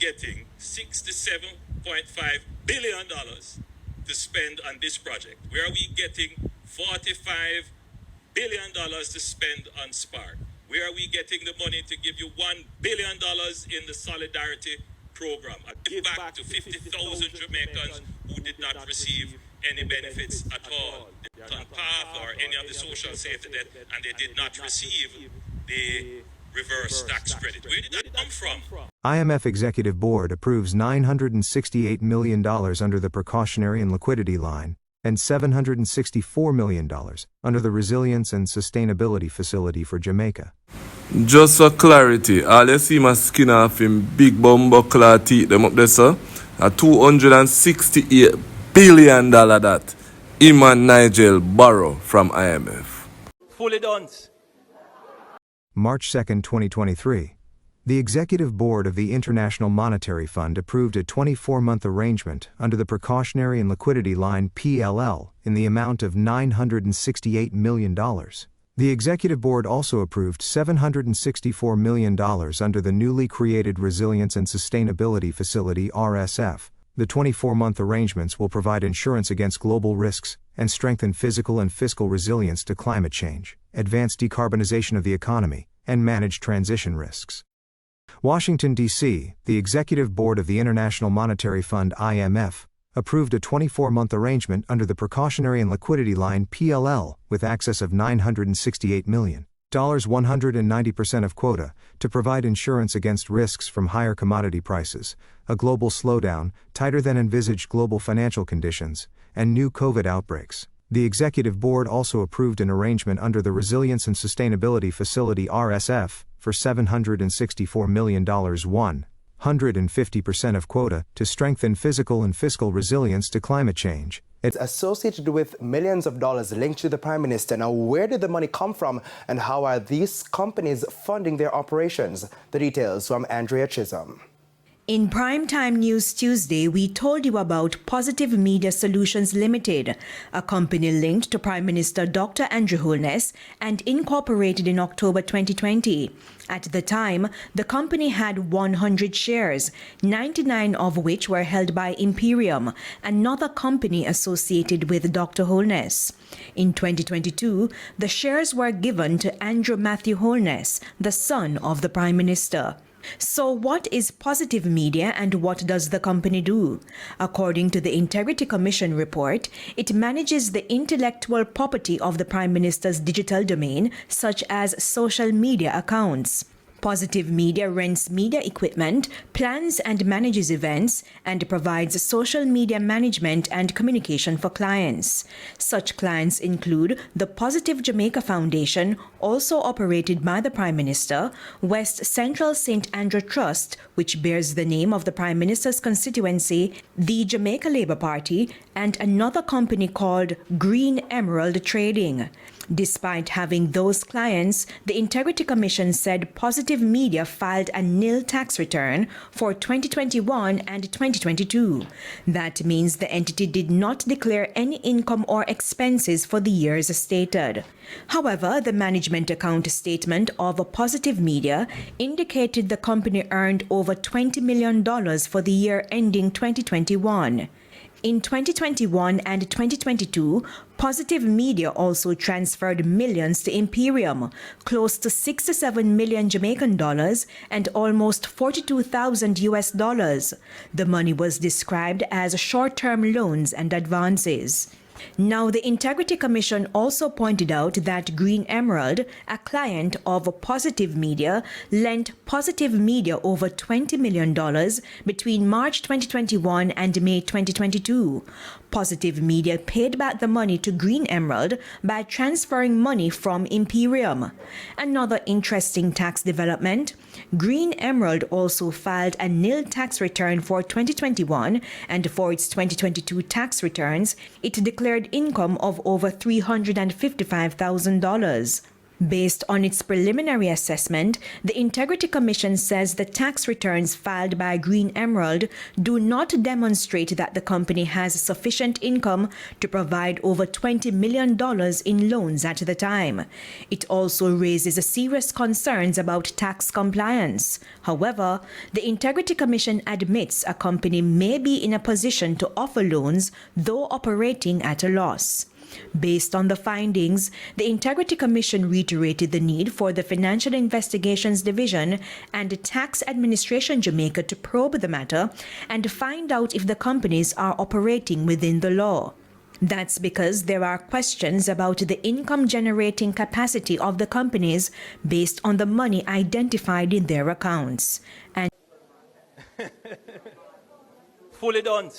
getting $67.5 billion to spend on this project? Where are we getting $45 billion to spend on Spark? Where are we getting the money to give you $1 billion in the Solidarity Program? A give back to 50,000 Jamaicans who did not receive any benefits at all. On PATH or any of the social safety net, and they did not receive the reverse tax credit. Where did that come from? IMF Executive Board approves $968 million under the precautionary and liquidity line, and $764 million under the Resilience and Sustainability Facility for Jamaica. Just for clarity, all you see my skin off in big bumbuckler teeth them up there, sir. A $268 billion that Iman Nigel borrow from IMF. Fully done. March 2, 2023. The Executive Board of the International Monetary Fund approved a 24-month arrangement under the Precautionary and Liquidity Line PLL in the amount of $968 million. The Executive Board also approved $764 million under the newly created Resilience and Sustainability Facility RSF. The 24-month arrangements will provide insurance against global risks and strengthen physical and fiscal resilience to climate change, advance decarbonization of the economy, and manage transition risks. Washington, D.C., the Executive Board of the International Monetary Fund IMF approved a 24-month arrangement under the Precautionary and Liquidity Line PLL with access of $968 million, 190% of quota, to provide insurance against risks from higher commodity prices, a global slowdown, tighter than envisaged global financial conditions, and new COVID outbreaks. The Executive Board also approved an arrangement under the Resilience and Sustainability Facility RSF for $764 million, 150% of quota, to strengthen physical and fiscal resilience to climate change. It's associated with millions of dollars linked to the Prime Minister. Now, where did the money come from, and how are these companies funding their operations? The details from Andrea Chisholm. In Primetime News Tuesday, we told you about Positive Media Solutions Limited, a company linked to Prime Minister Dr. Andrew Holness and incorporated in October 2020. At the time, the company had 100 shares, 99 of which were held by Imperium, another company associated with Dr. Holness. In 2022, the shares were given to Andrew Matthew Holness, the son of the Prime Minister. So what is Positive Media and what does the company do? According to the Integrity Commission report, it manages the intellectual property of the Prime Minister's digital domain, such as social media accounts. Positive Media rents media equipment, plans and manages events, and provides social media management and communication for clients. Such clients include the Positive Jamaica Foundation, also operated by the Prime Minister, West Central St. Andrew Trust, which bears the name of the Prime Minister's constituency, the Jamaica Labour Party, and another company called Green Emerald Trading. Despite having those clients, the Integrity Commission said Positive Media filed a nil tax return for 2021 and 2022. That means the entity did not declare any income or expenses for the years stated. However, the management account statement of Positive Media indicated the company earned over $20 million for the year ending 2021. In 2021 and 2022, Positive Media also transferred millions to Imperium, close to 67 million Jamaican dollars and almost 42,000 US dollars. The money was described as short-term loans and advances. Now, the Integrity Commission also pointed out that Green Emerald, a client of Positive Media, lent Positive Media over $20 million between March 2021 and May 2022. Positive Media paid back the money to Green Emerald by transferring money from Imperium. Another interesting tax development, Green Emerald also filed a nil tax return for 2021, and for its 2022 tax returns, it declared income of over $355,000. Based on its preliminary assessment, the Integrity Commission says the tax returns filed by Green Emerald do not demonstrate that the company has sufficient income to provide over $20 million in loans at the time. It also raises serious concerns about tax compliance. However, the Integrity Commission admits a company may be in a position to offer loans, though operating at a loss. Based on the findings, the Integrity Commission reiterated the need for the Financial Investigations Division and the Tax Administration Jamaica to probe the matter and find out if the companies are operating within the law. That's because there are questions about the income-generating capacity of the companies based on the money identified in their accounts. And fully done.